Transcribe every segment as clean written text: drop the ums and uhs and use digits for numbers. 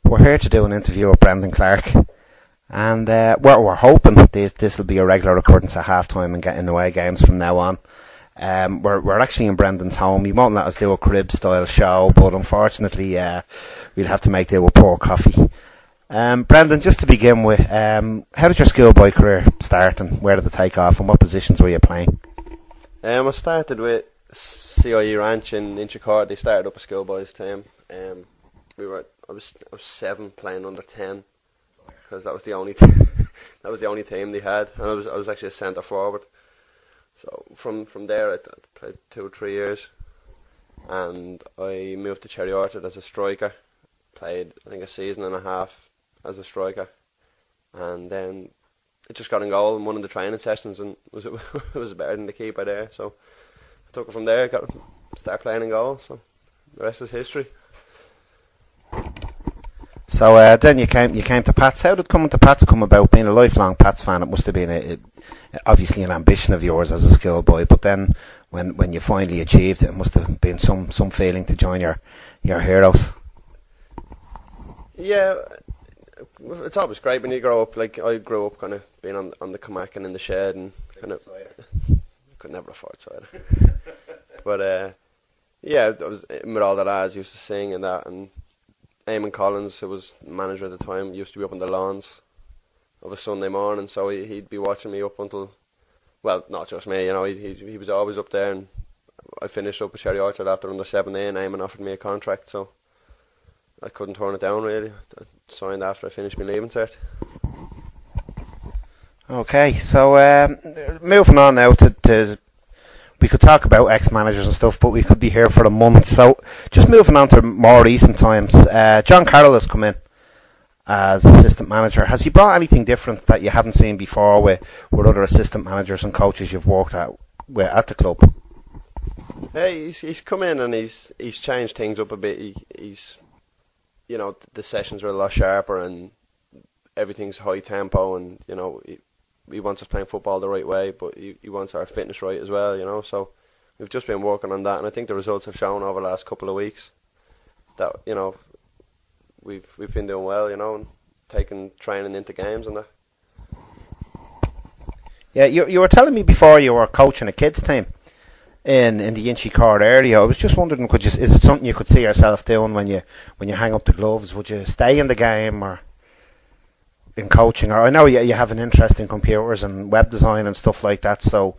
We're here to do an interview with Brendan Clarke, and we're hoping this will be a regular occurrence at half-time and getting away games from now on. We're actually in Brendan's home. He won't let us do a crib-style show, but unfortunately we'll have to make do with poor coffee. Brendan, just to begin with, how did your schoolboy career start, and where did it take off, and what positions were you playing? I started with CIE Ranch in Inchicore. They started up a schoolboys team. I was 7 playing under 10 because that was the only team they had, and I was actually a centre forward. So from there I played 2 or 3 years, and I moved to Cherry Orchard as a striker. Played I think a season and a half as a striker, and then it just got in goal in one of the training sessions, and it was better than the keeper there. So I took it from there. Started playing in goal. So the rest is history. So then you came to Pats. How did coming to Pats come about? Being a lifelong Pats fan, it must have been obviously an ambition of yours as a schoolboy. But then when you finally achieved it, it must have been some feeling to join your heroes. Yeah, it's always great when you grow up. Like I grew up kind of being on the Comac and in the shed, and kind of could never afford cider. But yeah, I was with all the lads used to sing and that, and Eamon Collins, who was manager at the time, used to be up on the lawns of a Sunday morning, so he'd be watching me up until, well, not just me, you know, he was always up there, and I finished up with Cherry Orchard after under 17. Eamon offered me a contract, so I couldn't turn it down really. I signed after I finished my leaving cert. Okay, so moving on now to we could talk about ex-managers and stuff, but we could be here for a month. So just moving on to more recent times, John Carroll has come in as assistant manager. Has he brought anything different that you haven't seen before with other assistant managers and coaches you've worked at the club? Hey, he's come in and he's changed things up a bit. He's you know, the sessions are a lot sharper and everything's high tempo, and you know he wants us playing football the right way, but he wants our fitness right as well, you know. So we've just been working on that, and I think the results have shown over the last couple of weeks that, you know, we've been doing well, you know, and taking training into games and that. Yeah, you were telling me before you were coaching a kids team in the Inchicore area. I was just wondering, is it something you could see yourself doing when you hang up the gloves? Would you stay in the game or in coaching? Or I know you have an interest in computers and web design and stuff like that, so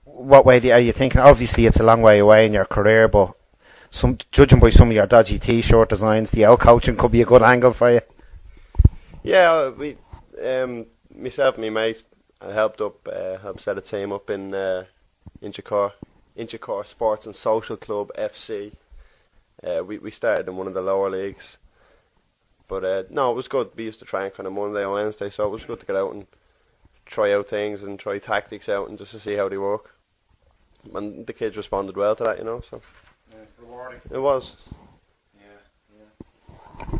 what way are you thinking? Obviously it's a long way away in your career, but judging by some of your dodgy t-shirt designs, the out coaching could be a good angle for you. Yeah, we myself and my mate helped set a team up in Inchicore Sports and Social Club FC. We started in one of the lower leagues. But no, it was good. We used to train kind of Monday and Wednesday, so it was good to get out and try out things and try tactics out and just to see how they work. And the kids responded well to that, you know. So yeah, rewarding. It was. Yeah.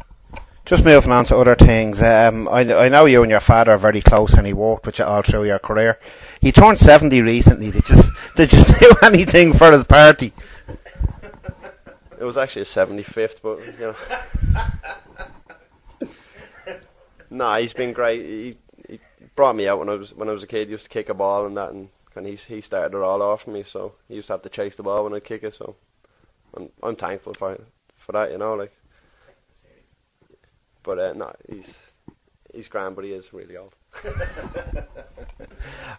Just moving on to other things. I know you and your father are very close, and he worked with you all through your career. He turned 70 recently. Did you do anything for his party? It was actually his 75th, but you know. Nah, he's been great. He brought me out when I was a kid. He used to kick a ball and that, and he started it all off for me. So he used to have to chase the ball when I kick it. So I'm thankful for that, you know, like. But no, he's grand, but he is really old.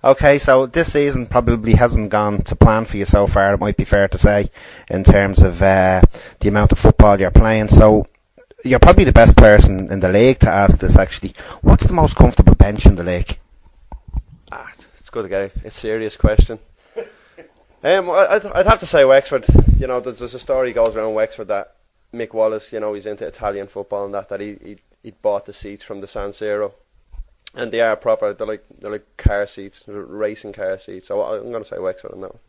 Okay, so this season probably hasn't gone to plan for you so far. It might be fair to say, in terms of the amount of football you're playing. So you're probably the best person in the league to ask this, actually. What's the most comfortable bench in the league? It's good to get a serious question. I'd have to say Wexford. You know, there's a story goes around Wexford that Mick Wallace, you know, he's into Italian football and that he bought the seats from the San Siro, and they are proper. They're like car seats, racing car seats. So I'm going to say Wexford on that one.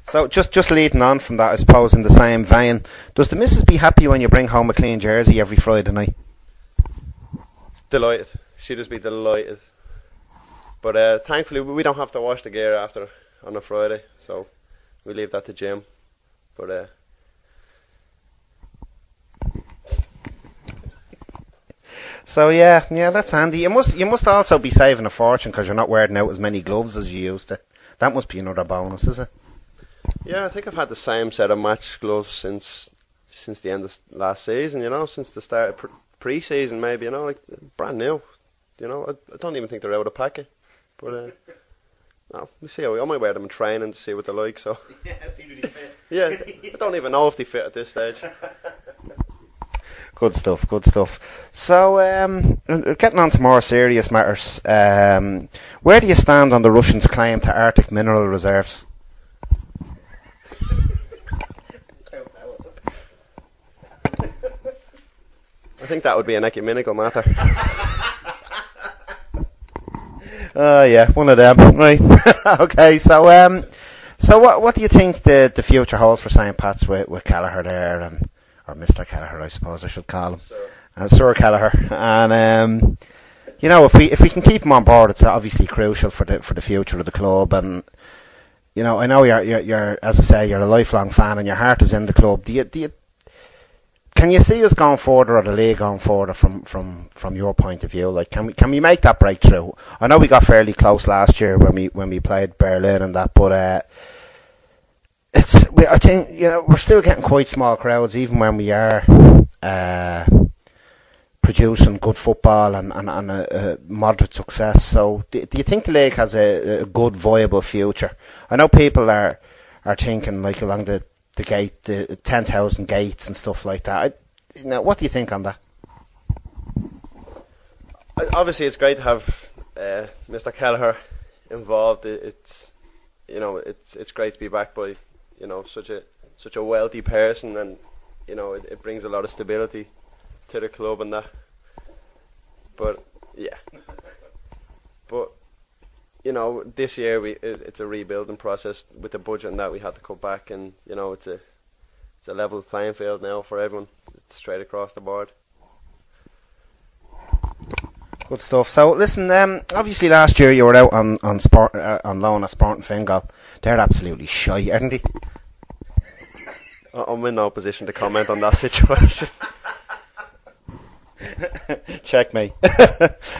So just leading on from that, I suppose, in the same vein, does the missus be happy when you bring home a clean jersey every Friday night? Delighted. She'd just be delighted. But thankfully we don't have to wash the gear after on a Friday, so we leave that to Jim. But So yeah, that's handy. You must also be saving a fortune because you're not wearing out as many gloves as you used to. That must be another bonus, is it? Yeah, I think I've had the same set of match gloves since the end of last season. Since the start of pre-season, maybe. Like brand new. I don't even think they're out of packet. But no, we see how I might wear them in training to see what they're like. So yeah, see if they fit. Yeah, I don't even know if they fit at this stage. Good stuff. So, getting on to more serious matters, where do you stand on the Russians' claim to Arctic mineral reserves? I think that would be an ecumenical matter. Yeah, one of them, right? Okay, so what do you think the future holds for St. Pat's with Kelleher there, or Mr. Kelleher, I suppose I should call him, Sir Kelleher, and if we can keep him on board, it's obviously crucial for the future of the club. And I know you're as I say, you're a lifelong fan and your heart is in the club. Can you see us going further, or the league going further from your point of view? Like, can we make that breakthrough? I know we got fairly close last year when we played Berlin and that, but I think we're still getting quite small crowds, even when we are producing good football and a moderate success. So, do you think the league has a good, viable future? I know people are thinking like along the gate, the 10,000 gates and stuff like that. What do you think on that? Obviously, it's great to have Mr. Kelleher involved. It's great to be backed by such a wealthy person, and it brings a lot of stability to the club and that. But yeah, but this year it's a rebuilding process with the budget and that. We had to cut back, and it's a level playing field now for everyone. It's straight across the board. Good stuff. So listen, obviously last year you were out on sport on loan at Sporting Fingal. They're absolutely shy, aren't they? I'm in no position to comment on that situation. Check me.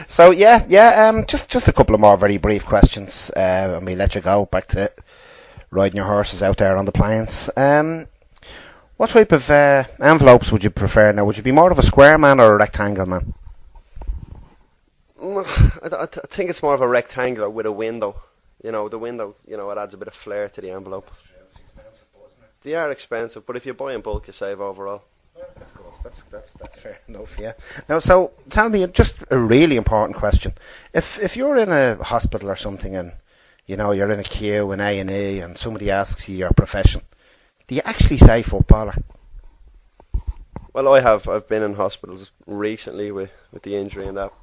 So just a couple of more very brief questions, and we'll let you go back to riding your horses out there on the plains. What type of envelopes would you prefer now? Would you be more of a square man or a rectangle man? I think it's more of a rectangular with a window. The window, it adds a bit of flair to the envelope. It's expensive, isn't it? They are expensive, but if you buy in bulk, you save overall. That's good. That's fair enough. Yeah. Now, so tell me just a really important question. If you're in a hospital or something, and you're in a queue in A&E, and somebody asks you your profession, do you actually say footballer? Well, I've been in hospitals recently with the injury and that.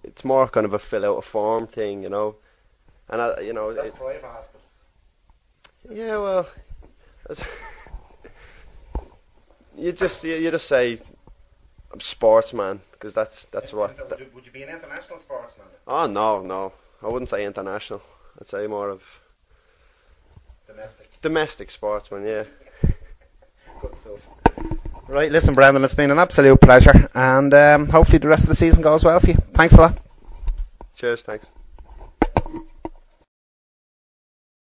It's more kind of a fill out a form thing, And that's private hospitals. Yeah, well. You just say I'm sportsman, because that's what. Would you be an international sportsman? Oh no, I wouldn't say international. I'd say more of domestic sportsman. Yeah. Good stuff. Right, listen, Brendan, it's been an absolute pleasure, and hopefully the rest of the season goes well for you. Thanks a lot. Cheers, thanks.